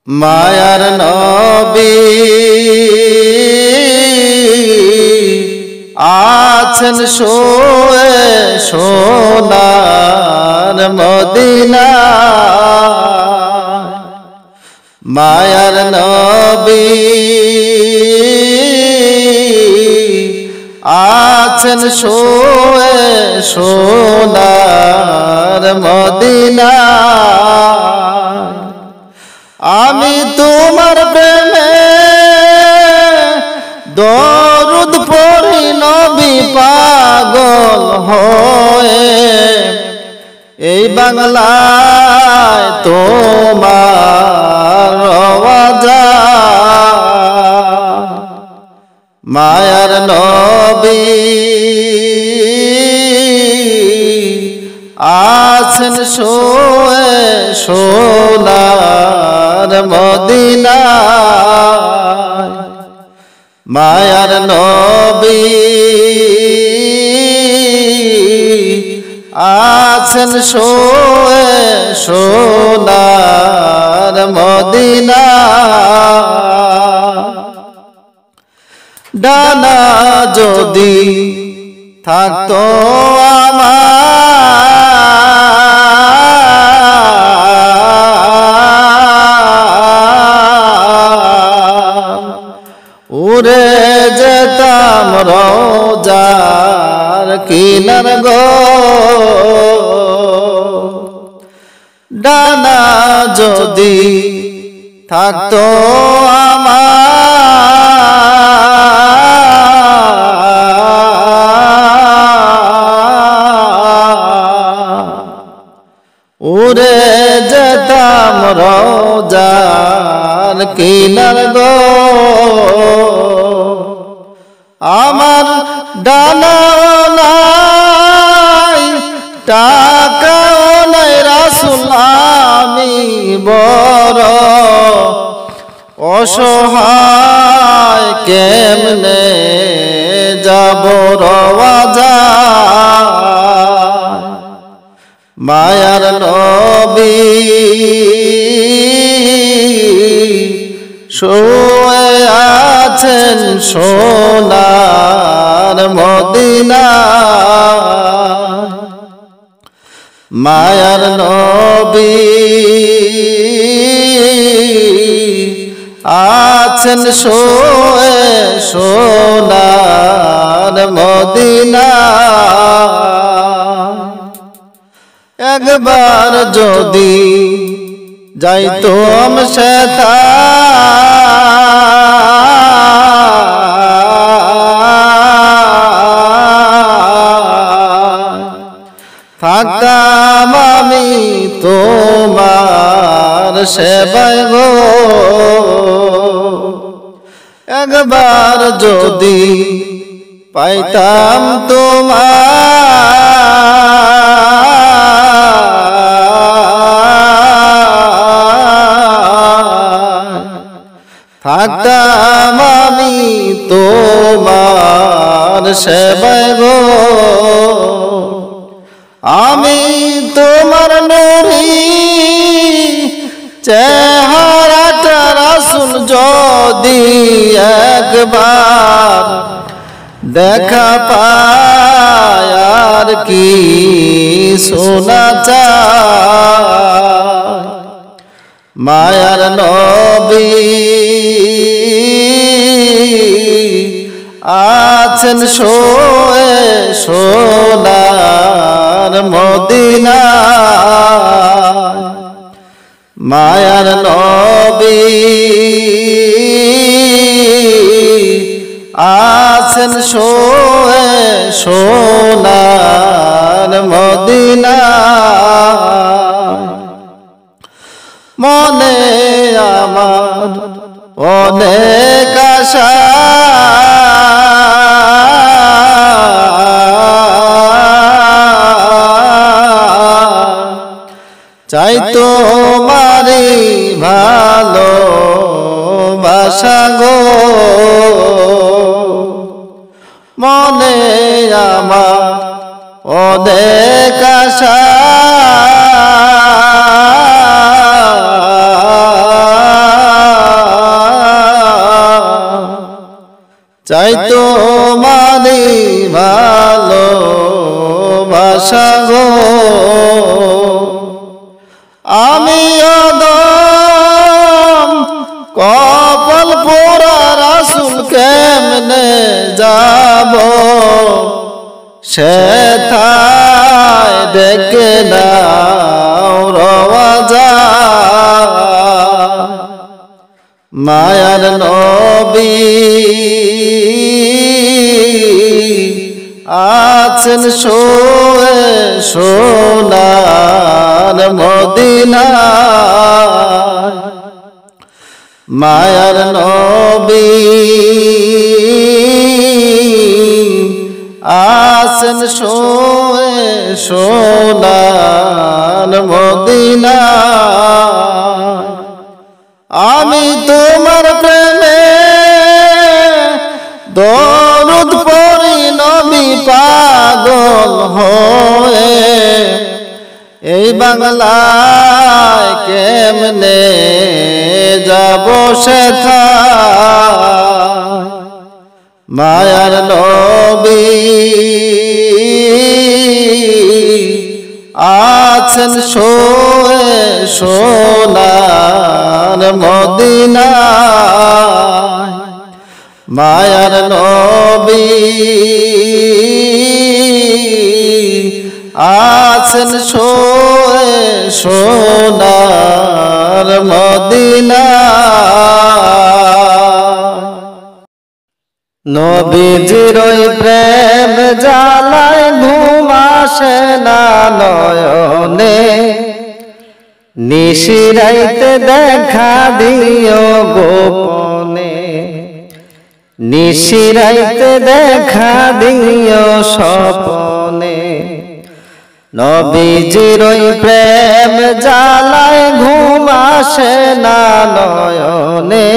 মায়ার নবী আছেন শুয়ে সোনার মদিনা। মায়ার নবী আছেন শুয়ে সোনার মদিনা। আমি তোমার প্রেমে দরুদ পড়ি নবী পাগল হয়ে, এই বাংলায় তোমার রওজা। মায়ার নবী আছেন শুয়ে সোনার মদিনা। মায়ার নবী আছেন শুয়ে সোনার মদিনা। ডানা যদি থাকতো আমার, উড়ে যেতাম রওজার কিনার গো। ডানা যদি থাকতো উড়ে যেতাম রওজার কিনার গো। আমার ডানা নাই টাকাও নাই রাসূল, আমি বড় অসহায়, কেমনে যাব রওজা। মায়ার নবী শুয়ে আছেন সোনার মদিনা। মায়ার নবী আছেন শুয়ে সোনার মদিনা। একবার যদি যাইতাম সেথা, থাকতাম আমি তোমার সেবায় গো। একবার যদি পাইতাম থাকতাম আমি তোমার সেবায় গো। আমি তোমার নূরি চেহারাটা রাসূল যদি একবার দেখা পায়, আর কি শোনা চায়। মায়ার নবী আছেন শুয়ে সোনার মদিনা। মায়ার নবী আছেন শুয়ে সোনার মদিনা। মনে আমার অনেক আশা, চাই তোমারি ভালোবাসা গো। মনে আমার অনেক আশা, চাই তোমারি ভালোবাসা গো আমি অদম কপাল পোড়া রাসূল কেমনে যাব সেথায় ডেকে নাও রওয়াজা মায়ার নবী আছেন শোয়ে সোনার মদিনায় মায়ার নবী আছেন শোয়ে সোনার মদিনায় আমি তোমার প্রেমে দরুদ পড়ি নবী পাগল হয়ে এই বাংলায় কেমনে যাব সেথায় মায়ার নবী আছেন শোয়ে সোনার মদিনায় মায়ার নবী আছেন শোয়ে সোনার মদিনায় নবীজির ওই প্রেম জ্বালায় ঘুম আসে না নয়নে নিশিরাইতে দেখা দিও গোপনে নিশিরাইতে দেখা দিও স্বপনে নবীজির ওই প্রেম জ্বালায় ঘুম আসে না নয়নে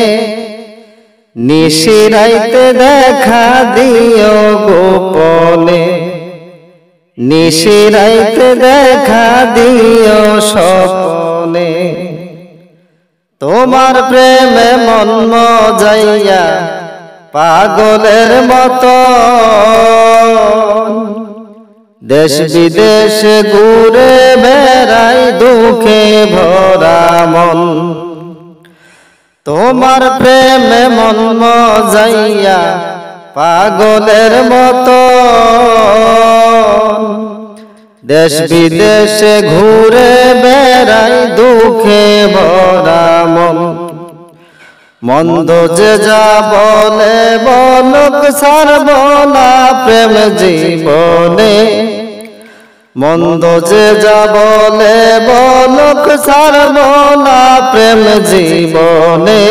নিশিরাইতে দেখা দিও গোপনে নিশিরাইতে দেখা দিও স্বপনে তোমার প্রেমে মন মজাইয়া পাগলের মতো দেশ বিদেশ ঘুরে বেড়াই দুঃখে ভরা মন তোমার প্রেমে মন মজাইয়া পাগলের মতো দেশ বিদেশে ঘুরে বেড়াই দুঃখে ভরা মন মন্দ যে যা বলে বলুক ছাড়ব না প্রেম জীবনে মন্দ যে যা বলে বলুক ছাড়ব না প্রেম জীবনে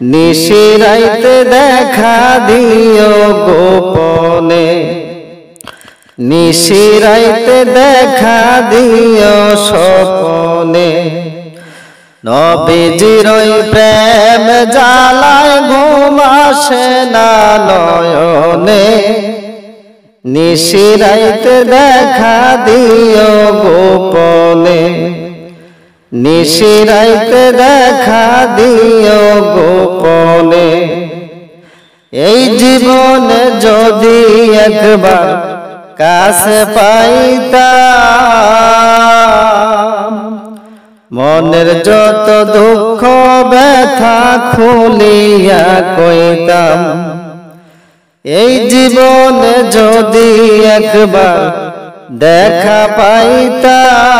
নিশিরাইতে দেখা দিও গোপনে নিশিরাইতে দেখা দিও স্বপনে নবীজির ওই প্রেম জ্বালায় ঘুম আসে না নয়নে নিশিরাইতে দেখা দিও গোপনে নিশিরাইতে দেখা দিও গোপনে এই জীবনে যদি একবার কাছে পাইতাম মনের যত দুঃখ ব্যথা খুলিয়া কইতাম এই জীবনে যদি একবার দেখা পাইতাম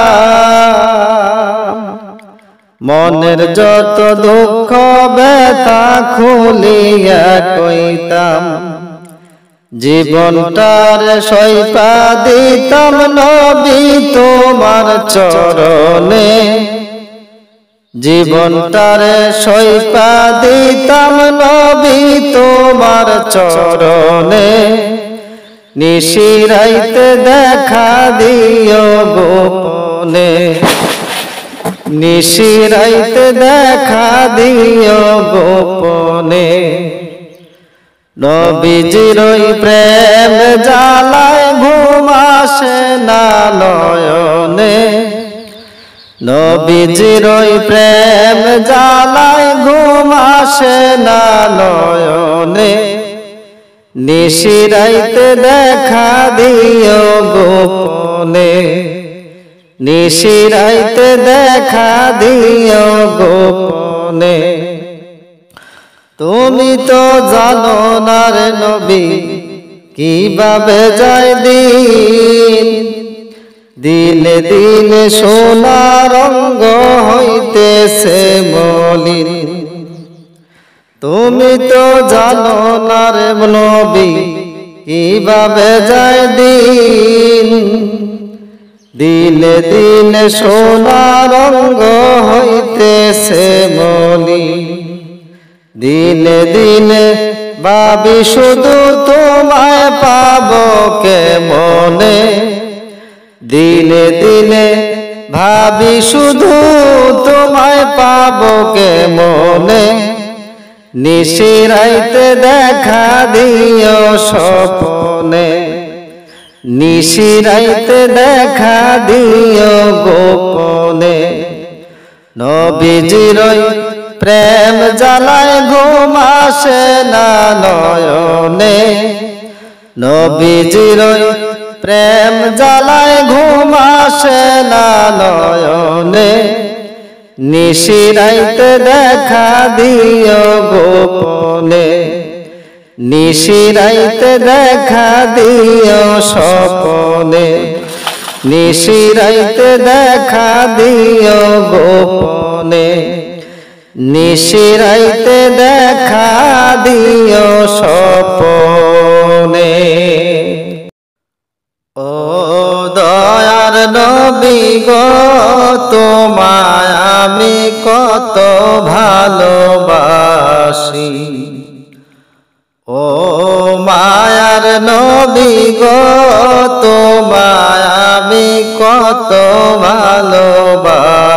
মনের যত দুঃখ ব্যথা খুলিয়া কইতাম জীবনটার সইপা দিতাম নবী তোমার চরণে জীবনটার সইপা দিতাম নবী তোমার চরণে নিশিরাইতে দেখা দিও গোপনে নিশিরাইতে দেখা দিও গোপনে নবীজির ওই প্রেম জ্বালায় ঘুম আসে না নয়নে নবীজির ওই প্রেম জ্বালায় ঘুম আসে না নয়নে নিশিরাইতে দেখা দিও গোপনে, নিশিরাইতে দেখা দিও গোপনে। তুমি তো জানো না রে নবী কিভাবে যায় দিন, দিনে দিনে সোনা রঙ্গ হইতেছে মলিন। তুমি তো জানো না রে নবী কিভাবে যায় দিন, দিনে দিনে সোনা রঙ্গ হইতেছে মলিন। দিনে দিনে ভাবি শুধু তোমায় পাবো কেমনে, দিনে দিনে ভাবি শুধু তোমায় পাবো কেমনে। নিশিরাইতে দেখা দিও স্বপনে, নিশিরাইতে দেখা দিও গোপনে। নবীজির প্রেম জ্বালায় ঘুম আসে না নয়নে, নবীজির প্রেম জ্বালায় ঘুম আসে না নয়নে। নিশিরাইতে দেখা দিও গোপনে, নিশিরাইতে দেখা দিও স্বপনে। নিশিরাইতে দেখা দিও গোপনে, নিশিরাইতে দেখা দিও স্বপনে। ও দয়ার নবী গো তোমায় আমি কত ভালোবাসি, ও মায়ার নবী গো তোমায় আমি কত ভালোবাসি।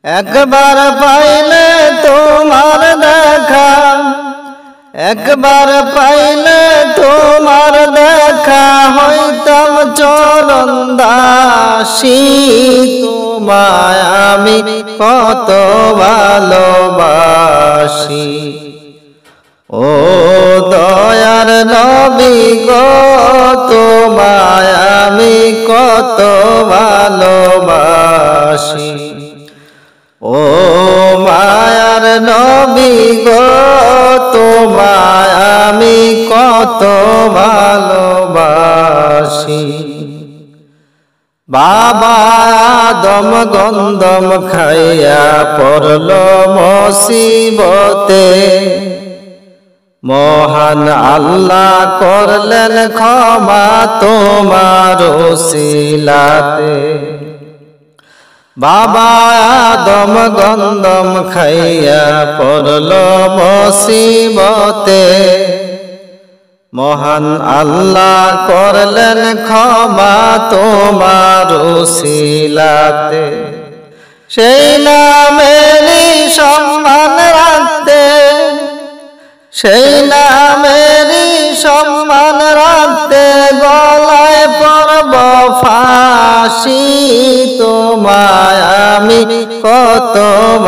একবার পাইলে তোমার দেখা, একবার পাইলে তোমার দেখা হইতাম চরণ দাসী। তোমায় আমি কত ভালোবাসি, ও দয়ার নবী গো তোমায় আমি কত ভালোবাসি। ও মায়ার নবী গো তোমায় আমি কত ভালোবাসি। বাবা আদম গন্ধম খাইয়া পড়ল মুসিবতে, মহান আল্লাহ করলেন ক্ষমা তোমার ওসিলাতে। বাবা আদম গন্ধম খাইয়া পড়ল মুসিবতে, মহান আল্লাহ করলেন ক্ষমা তোমার ওসিলাতে। সেই নামেরই সম্মান রাখতে, সেই নামেরই সম্মান রাখতে গলায় পরব ফাঁসি। তোমায় আমি কত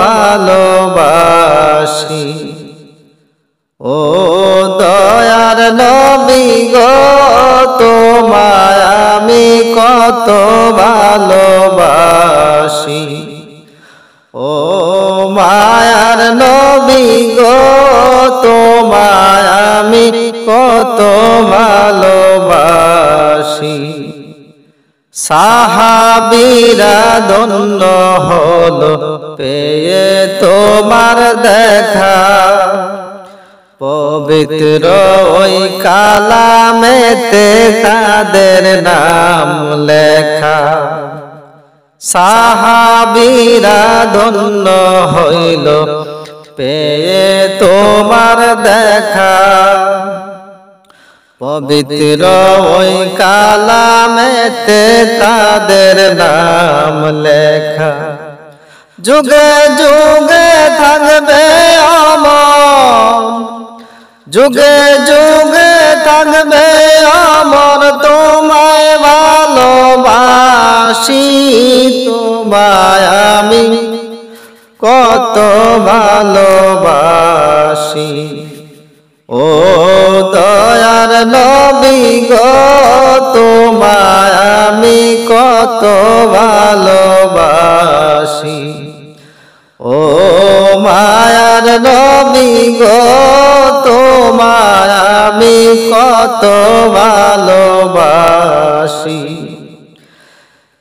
ভালোবাসি, ও দয়ার নবী গো তোমায় আমি কত ভালোবাসি। ও মায়ার নবী গো তোমায় আমি কত ভালোবাসি। সাহাবীরা ধন্য হলো পেয়ে তোমার দেখা, পবিত্র ওই কালামেতে তাদের নাম লেখা। সাহাবীরা ধন্য হইল পেয়ে তোমার দেখা, পবিত্র ওই কালামেতে তাদের নাম লেখা। যুগে যুগে থাকবে অমর, যুগে যুগে থাকবে অমর তোমায় ভালোবাসি। তোমায় আমি কত ভালোবাসি, ও দয়ার নবী গো তোমায় আমি কত ভালোবাসি। ও মায়ার নবী গো তোমায় আমি কত ভালোবাসি।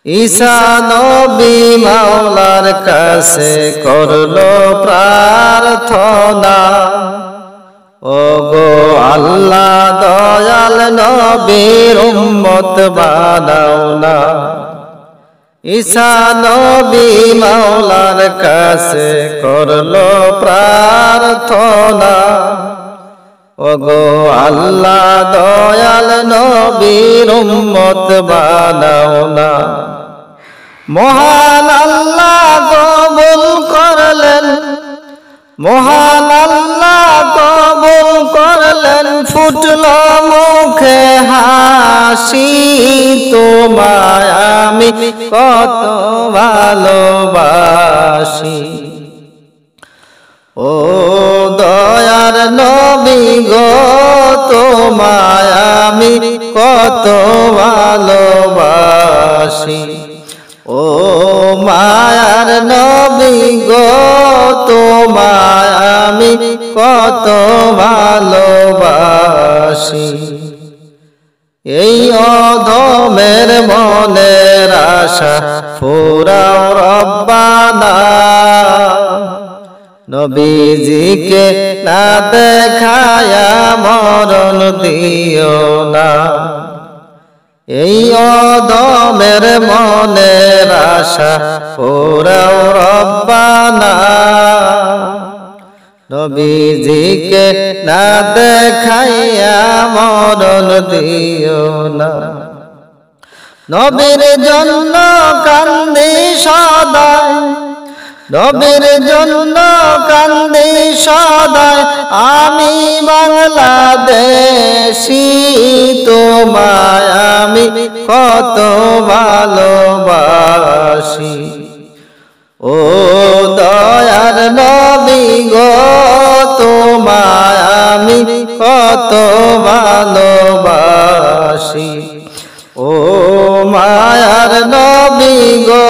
ঈসা নবী মাওলার কাছে করলো প্রার্থনা, ও গো আল্লাহ দয়াল নবীর উম্মত বানাও না। ঈসা নবী মাওলার কাছে করলো প্রার্থনা, ও গো আল্লাহ দয়াল নবীর উম্মত বানাও না। মহান আল্লাহ কবুল করলেন, মহান আল্লাহ কবুল করলেন, ফুটল মুখে হাসি। তোমায় আমি কত ভালোবাসি। ও দয়ার নবী গো তোমায় আমি কত ভালোবাসি। ও মায়ার নবী গো তোমায় আমি কত ভালোবাসি। এই অধমের মনের আশা ফুরাও রব্বানা, নবীজিকে না দেখায়া মরণ দিও না। এই অধমের মনের আশা ফুরাও রব্বানা, নবীজিকে না দেখাইয়া মরণ দিও না। নবীর জন্য কান্দি সদায়, নবীর জন্য কান্দি সদায় আমি বাংলাদেশি। তোমায় আমি কত ভালোবাসি। ও দয়ার নবী গো তোমায় আমি কত ভালোবাসি। ও মায়ার নবী গো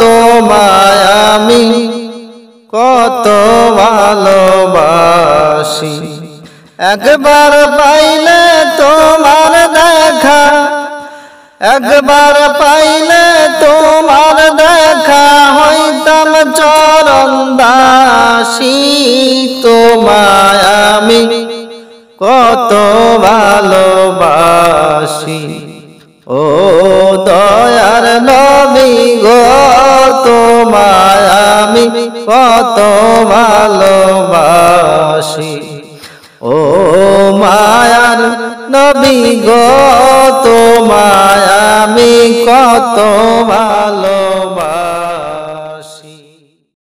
তোমায় আমি কত ভালোবাসি। একবার পাইলে তোমার দেখা, একবার পাইলে তোমার দেখা হইতাম চরণ দাসী। তোমায় আমি কত ভালোবাসি। ও দয়ার নবী গো তোমায় আমি কত ভালোবাসি। ও মায়ার নবী গো তোমায় আমি কত ভালোবাসি।